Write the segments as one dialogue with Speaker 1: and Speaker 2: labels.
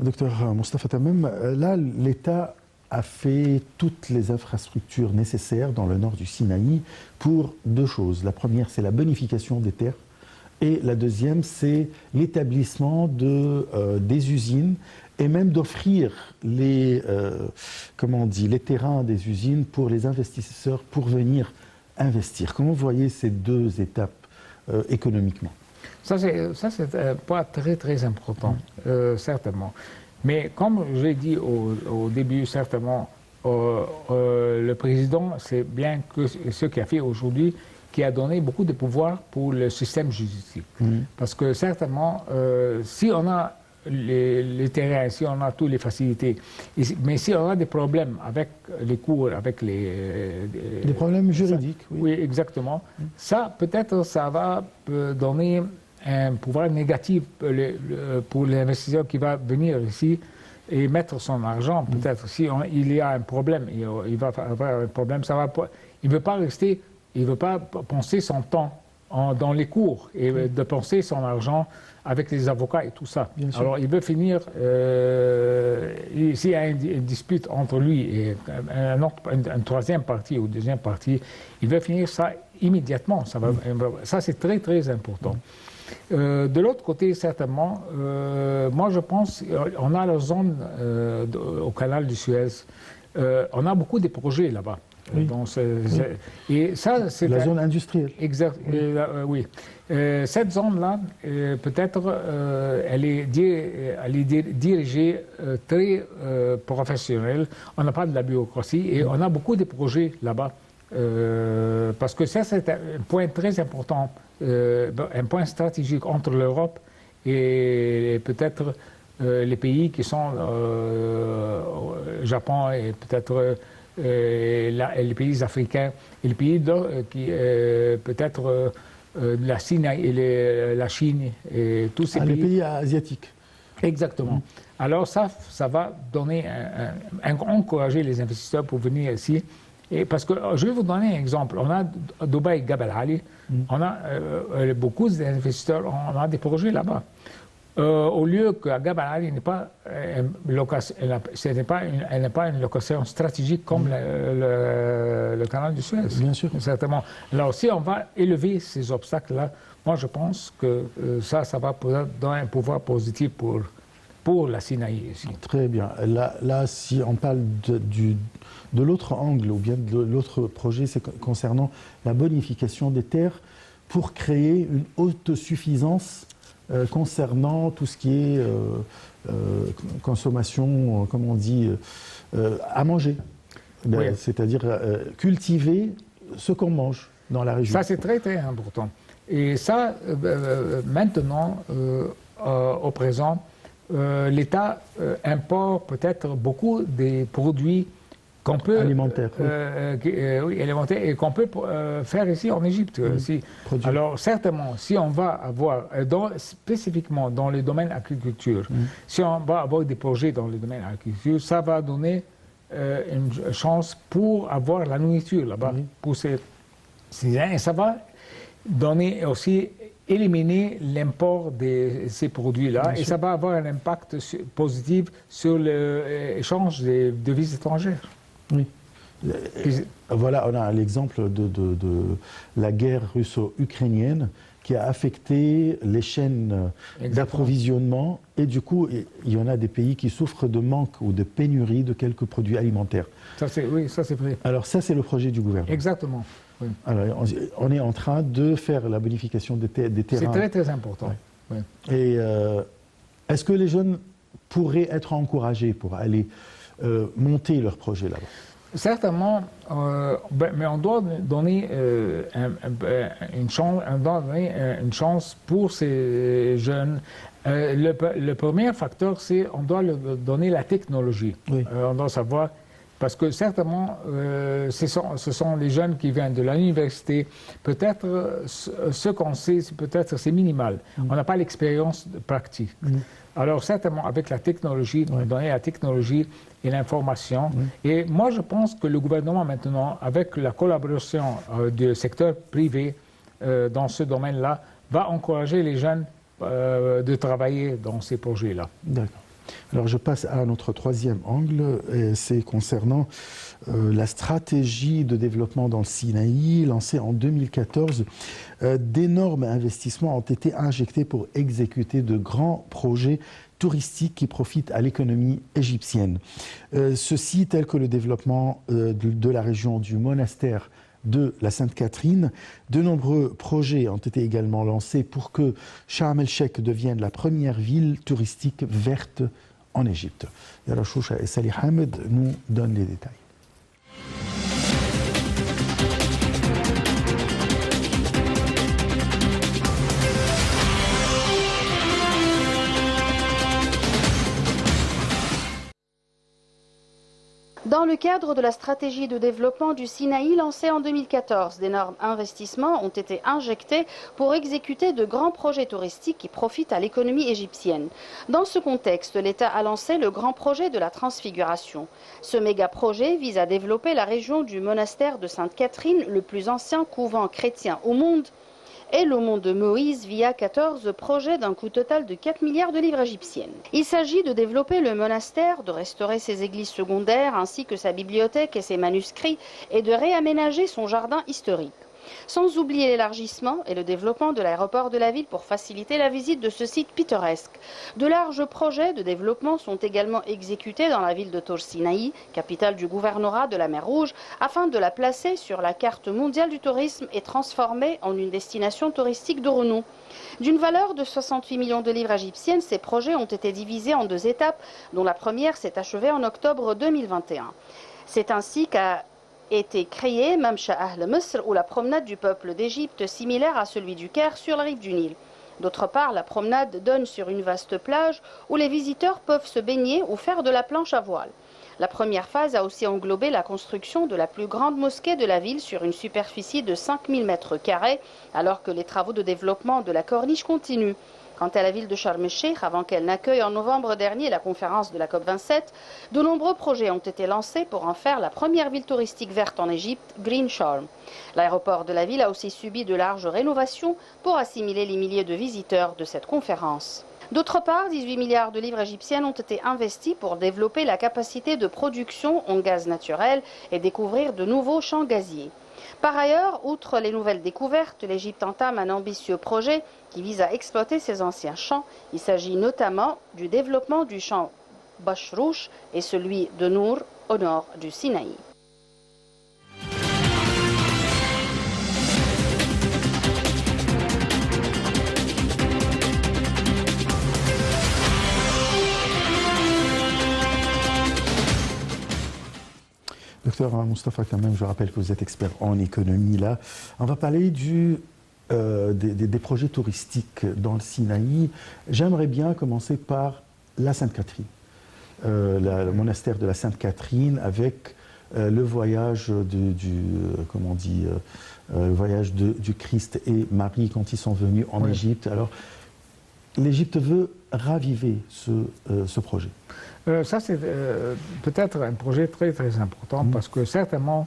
Speaker 1: Docteur Moustapha Tamem, là, l'État a fait toutes les infrastructures nécessaires dans le nord du Sinaï pour deux choses. La première, c'est la bonification des terres. Et la deuxième, c'est l'établissement des usines et même d'offrir les terrains des usines pour les investisseurs pour venir investir. Comment vous voyez ces deux étapes économiquement?
Speaker 2: Ça, c'est un point très, très important, certainement. Mais comme j'ai dit au début, certainement, le président, c'est bien que ce qu'il a fait aujourd'hui, qui a donné beaucoup de pouvoir pour le système judiciaire. Parce que certainement, si on a les terrains, si on a toutes les facilités, mais si on a des problèmes avec les cours, avec
Speaker 1: des problèmes juridiques,
Speaker 2: ça, oui, exactement. Ça, peut-être, ça va donner un pouvoir négatif pour l'investisseur qui va venir ici et mettre son argent. Peut-être si il y a un problème, il va avoir un problème, il ne veut pas rester. Il ne veut pas penser son temps dans les cours et de penser son argent avec les avocats et tout ça. Alors, il veut finir, s'il y a une dispute entre lui et une troisième partie ou deuxième partie, il veut finir ça immédiatement. Ça, c'est très, très important. De l'autre côté, certainement, moi, je pense qu'on a la zone au canal du Suez. On a beaucoup de projets là-bas.
Speaker 1: Oui.
Speaker 2: Et ça, c'est
Speaker 1: la zone industrielle.
Speaker 2: Exact. Oui. Cette zone-là, peut-être, elle est dirigée très professionnelle. On n'a pas de la bureaucratie et on a beaucoup de projets là-bas. Parce que ça, c'est un point très important, un point stratégique entre l'Europe et peut-être les pays qui sont Japon et peut-être les pays africains et les pays qui peut-être la Chine et tous ces pays.
Speaker 1: Les pays asiatiques.
Speaker 2: Exactement. Alors ça va donner encourager les investisseurs pour venir ici. Et parce que je vais vous donner un exemple. On a Dubaï, Gabal Ali, on a beaucoup d'investisseurs, on a des projets là-bas. Au lieu qu'à Gabal Ali n'est pas elle n'est pas une location stratégique comme le canal du Suez.
Speaker 1: Bien sûr.
Speaker 2: Certainement. Alors si on va élever ces obstacles-là, moi je pense que ça va donner un pouvoir positif pour la Sinaï ici.
Speaker 1: Très bien. Là, si on parle de l'autre angle ou bien de l'autre projet, c'est concernant la bonification des terres pour créer une autosuffisance concernant tout ce qui est consommation, comme on dit, à manger. Oui. C'est-à-dire cultiver ce qu'on mange dans la région.
Speaker 2: Ça, c'est très, très important. Et ça, maintenant, au présent, l'État importe peut-être beaucoup des produits qu'on peut
Speaker 1: alimentaire,
Speaker 2: oui, alimentaire et qu'on peut faire ici en Égypte. Alors certainement, si on va avoir spécifiquement dans le domaine agriculture, si on va avoir des projets dans le domaine agriculture, ça va donner une chance pour avoir la nourriture là-bas pour ces et ça va donner aussi éliminer l'import de ces produits-là et ça va avoir un impact positif sur l'échange des devises étrangères.
Speaker 1: Oui. Voilà, on a l'exemple de la guerre russo-ukrainienne qui a affecté les chaînes d'approvisionnement et du coup, il y en a des pays qui souffrent de manque ou de pénurie de quelques produits alimentaires.
Speaker 2: Oui, ça c'est vrai.
Speaker 1: Alors ça, c'est le projet du gouvernement.
Speaker 2: Exactement. Oui.
Speaker 1: Alors, on est en train de faire la bonification des terrains.
Speaker 2: C'est très, très important.
Speaker 1: Ouais. Oui. Et est-ce que les jeunes pourraient être encouragés pour aller monter leur projet là-bas?
Speaker 2: Certainement, mais on doit donner une chance pour ces jeunes. Le premier facteur, c'est qu'on doit leur donner la technologie.
Speaker 1: Oui.
Speaker 2: On doit savoir, parce que certainement, ce sont les jeunes qui viennent de l'université. Peut-être ce qu'on sait, peut-être c'est minimal. On n'a pas l'expérience pratique. Alors certainement, avec la technologie, donner la technologie et l'information. Et moi, je pense que le gouvernement maintenant, avec la collaboration du secteur privé dans ce domaine-là, va encourager les jeunes de travailler dans ces projets-là.
Speaker 1: D'accord. Alors je passe à notre troisième angle, c'est concernant la stratégie de développement dans le Sinaï, lancée en 2014. D'énormes investissements ont été injectés pour exécuter de grands projets touristiques qui profitent à l'économie égyptienne. Ceci, tel que le développement de la région du monastère de la Sainte-Catherine. De nombreux projets ont été également lancés pour que Sharm el-Sheikh devienne la première ville touristique verte en Égypte. Yara Choucha et Salih Hamed nous donnent les détails.
Speaker 3: Dans le cadre de la stratégie de développement du Sinaï lancée en 2014, d'énormes investissements ont été injectés pour exécuter de grands projets touristiques qui profitent à l'économie égyptienne. Dans ce contexte, l'État a lancé le grand projet de la Transfiguration. Ce méga-projet vise à développer la région du monastère de Sainte-Catherine, le plus ancien couvent chrétien au monde, et le mont de Moïse via 14 projets d'un coût total de 4 milliards de livres égyptiennes. Il s'agit de développer le monastère, de restaurer ses églises secondaires ainsi que sa bibliothèque et ses manuscrits et de réaménager son jardin historique. Sans oublier l'élargissement et le développement de l'aéroport de la ville pour faciliter la visite de ce site pittoresque. De larges projets de développement sont également exécutés dans la ville de Taur Sinaï, capitale du gouvernorat de la mer Rouge, afin de la placer sur la carte mondiale du tourisme et transformer en une destination touristique de renom. D'une valeur de 68 millions de livres égyptiennes, ces projets ont été divisés en 2 étapes, dont la première s'est achevée en octobre 2021. C'est ainsi qu'a été créé Mamsha Ahl Misr, ou la promenade du peuple d'Égypte, similaire à celui du Caire sur la rive du Nil. D'autre part, la promenade donne sur une vaste plage où les visiteurs peuvent se baigner ou faire de la planche à voile. La première phase a aussi englobé la construction de la plus grande mosquée de la ville sur une superficie de 5000 m², alors que les travaux de développement de la corniche continuent. Quant à la ville de Sharm el-Sheikh, avant qu'elle n'accueille en novembre dernier la conférence de la COP27, de nombreux projets ont été lancés pour en faire la première ville touristique verte en Égypte, Green Sharm. L'aéroport de la ville a aussi subi de larges rénovations pour assimiler les milliers de visiteurs de cette conférence. D'autre part, 18 milliards de livres égyptiennes ont été investis pour développer la capacité de production en gaz naturel et découvrir de nouveaux champs gaziers. Par ailleurs, outre les nouvelles découvertes, l'Égypte entame un ambitieux projet qui vise à exploiter ses anciens champs. Il s'agit notamment du développement du champ Bashrouch et celui de Nour au nord du Sinaï.
Speaker 1: Docteur Moustapha, quand même, je rappelle que vous êtes expert en économie là. On va parler des projets touristiques dans le Sinaï. J'aimerais bien commencer par la Sainte-Catherine, le monastère de la Sainte-Catherine, avec le voyage le voyage du Christ et Marie quand ils sont venus en Égypte. Alors, l'Égypte veut raviver ce projet.
Speaker 2: Ça, c'est peut-être un projet très très important parce que certainement,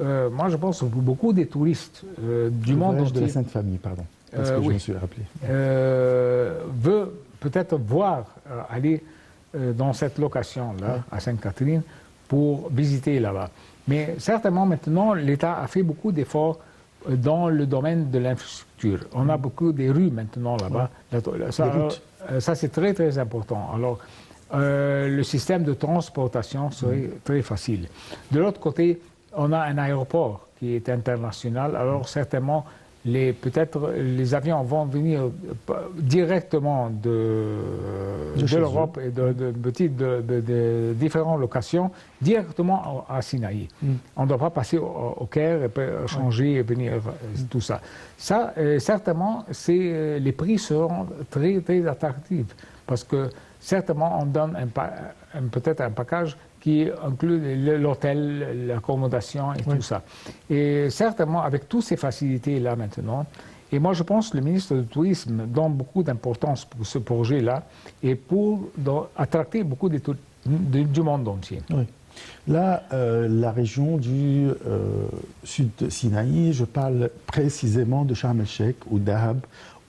Speaker 2: moi je pense que beaucoup des touristes du monde entier...
Speaker 1: de la Sainte Famille, pardon, parce que je me suis rappelé.
Speaker 2: Veut peut-être voir aller dans cette location-là, à Sainte-Catherine, pour visiter là-bas. Mais certainement maintenant, l'État a fait beaucoup d'efforts dans le domaine de l'infrastructure. On a beaucoup des rues maintenant là-bas. Ça, c'est très très important. Alors, le système de transportation serait très facile. De l'autre côté, on a un aéroport qui est international. Alors certainement, peut-être les avions vont venir directement de l'Europe et de différentes locations directement à Sinaï. On ne doit pas passer au Caire et changer et venir tout ça. Ça, certainement, les prix seront très très attractifs parce que certainement, on donne peut-être un package qui inclut l'hôtel, l'accommodation et tout ça. Et certainement, avec toutes ces facilités-là maintenant, et moi je pense que le ministre du Tourisme donne beaucoup d'importance pour ce projet-là et pour attracter beaucoup du monde entier.
Speaker 1: Oui. Là, la région du sud de Sinaï, je parle précisément de Sharm el-Sheikh ou Dahab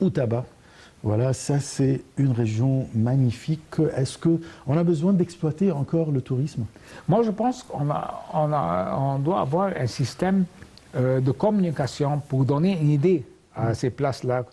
Speaker 1: ou Taba. Voilà, ça c'est une région magnifique. Est-ce qu'on a besoin d'exploiter encore le tourisme?
Speaker 2: Moi, je pense on doit avoir un système de communication pour donner une idée à ces places-là.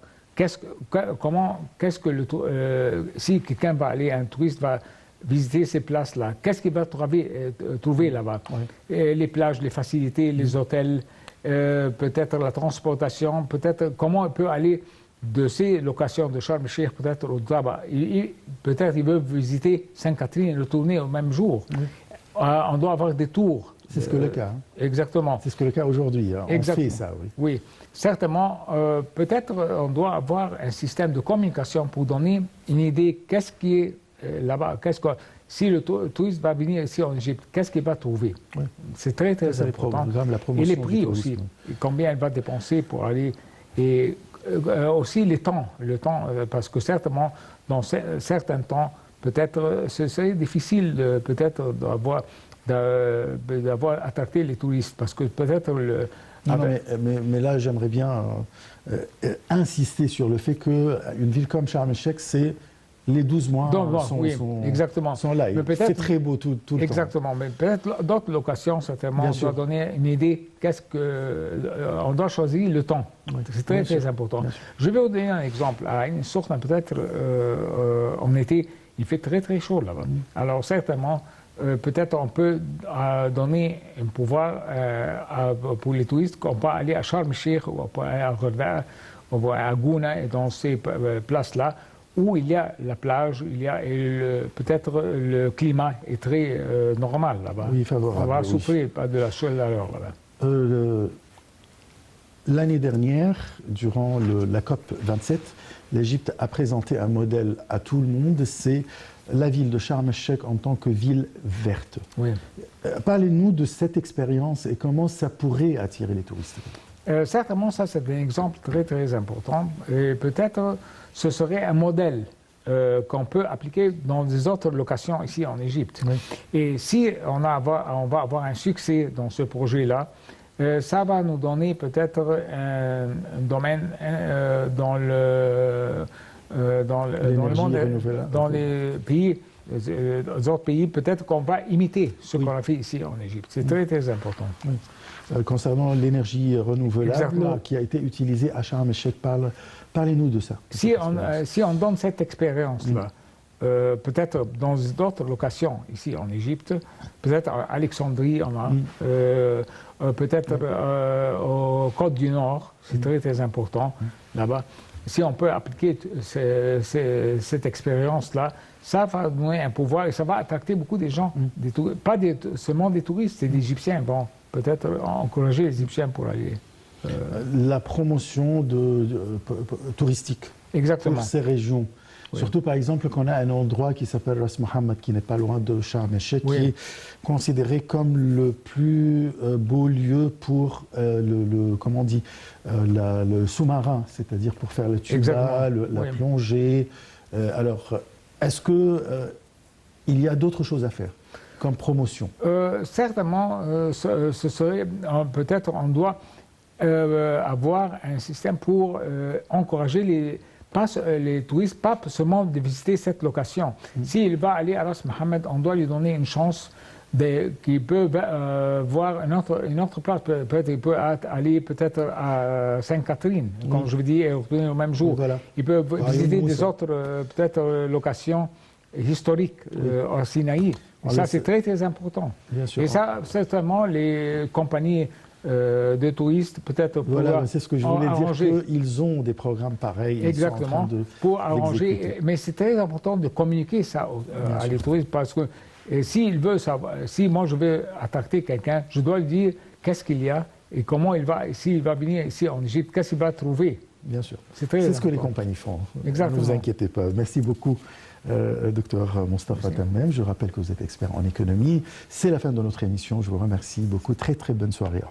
Speaker 2: Si quelqu'un va aller, un touriste va visiter ces places-là, qu'est-ce qu'il va trouver là-bas? Les plages, les facilités, les hôtels, peut-être la transportation, peut-être comment on peut aller de ces locations de Sharm el-Sheikh peut-être au Taba. Peut-être ils veulent visiter Sainte-Catherine et retourner au même jour. On doit avoir des tours.
Speaker 1: C'est ce que le cas.
Speaker 2: Exactement.
Speaker 1: C'est ce que le cas aujourd'hui. On fait ça, oui.
Speaker 2: Oui, certainement. Peut-être on doit avoir un système de communication pour donner une idée qu'est-ce qui est là-bas. Si le touriste va venir ici en Égypte, qu'est-ce qu'il va trouver? Oui. C'est très, très important. Et les prix aussi. Et combien il va dépenser pour aller. Et aussi le temps, parce que certainement, dans certains temps, peut-être ce serait difficile peut-être d'avoir attracté les touristes, parce que peut-être
Speaker 1: mais là, j'aimerais bien insister sur le fait qu'une ville comme Sharm el-Sheikh, c'est les 12 mois sont là. C'est très beau tout le temps.
Speaker 2: Exactement, mais peut-être d'autres locations, certainement, on doit donner une idée. On doit choisir le temps. Oui, c'est très, très important. Je vais vous donner un exemple. À une sorte, peut-être en été, il fait très, très chaud là-bas. Alors, certainement, peut-être on peut donner un pouvoir pour les touristes qu'on peut aller à Sharm el-Sheikh ou à Ghurda ou à Gouna et dans ces places-là où il y a la plage, peut-être le climat est très normal là-bas.
Speaker 1: Oui, favorable.
Speaker 2: On va souffrir pas de la chaleur là-bas.
Speaker 1: L'année dernière, durant la COP 27, l'Égypte a présenté un modèle à tout le monde, c'est la ville de Sharm el-Sheikh en tant que ville verte. Oui. Parlez-nous de cette expérience et comment ça pourrait attirer les touristes.
Speaker 2: Certainement, ça c'est un exemple très très important et peut-être ce serait un modèle qu'on peut appliquer dans des autres locations ici en Égypte. Oui. Et si on va avoir un succès dans ce projet-là, ça va nous donner peut-être un domaine dans le monde, dans les pays, les autres pays, peut-être qu'on va imiter ce qu'on a fait ici en Égypte. C'est très très important.
Speaker 1: Oui. Concernant l'énergie renouvelable qui a été utilisée à Sharm el-Sheikh, parlez-nous de ça.
Speaker 2: Si on donne cette expérience-là, peut-être dans d'autres locations ici en Égypte, peut-être à Alexandrie, peut-être au Côte du Nord, c'est très très important là-bas. Si on peut appliquer cette expérience-là, ça va donner un pouvoir et ça va attracter beaucoup de gens, pas seulement des touristes, c'est des Égyptiens. Bon, peut-être encourager les Égyptiens pour aller.
Speaker 1: La promotion touristique pour ces régions. Oui. Surtout, par exemple, qu'on a un endroit qui s'appelle Ras Mohammed, qui n'est pas loin de Sharm el-Sheikh, qui est considéré comme le plus beau lieu pour le sous-marin, c'est-à-dire pour faire le tuba, la plongée. Alors, est-ce qu'il y a d'autres choses à faire comme promotion?
Speaker 2: Certainement, ce serait peut-être on doit avoir un système pour encourager les touristes, pas seulement de visiter cette location. S'il va aller à Ras Mohammed, on doit lui donner une chance qu'il peut voir une autre place. Peut-être il peut aller peut-être à Sainte-Catherine, comme je vous dis, et retourner au même jour. Voilà. Il peut visiter des autres peut-être locations historiques au Sinaï. Ça, c'est très, très important. Bien sûr. Et ça, certainement, les compagnies de touristes, peut-être pour
Speaker 1: c'est ce que je voulais dire, qu'ils ont des programmes pareils.
Speaker 2: Exactement, pour arranger. Mais c'est très important de communiquer ça à les touristes, parce que s'ils veulent savoir, si moi je veux attracter quelqu'un, je dois lui dire qu'est-ce qu'il y a et comment il va, s'il va venir ici en Égypte, qu'est-ce qu'il va trouver.
Speaker 1: Bien sûr. C'est ce que les compagnies font.
Speaker 2: Exactement.
Speaker 1: Ne vous inquiétez pas. Merci beaucoup. Docteur Moustapha Tammem, je rappelle que vous êtes expert en économie. C'est la fin de notre émission. Je vous remercie beaucoup. Très très bonne soirée.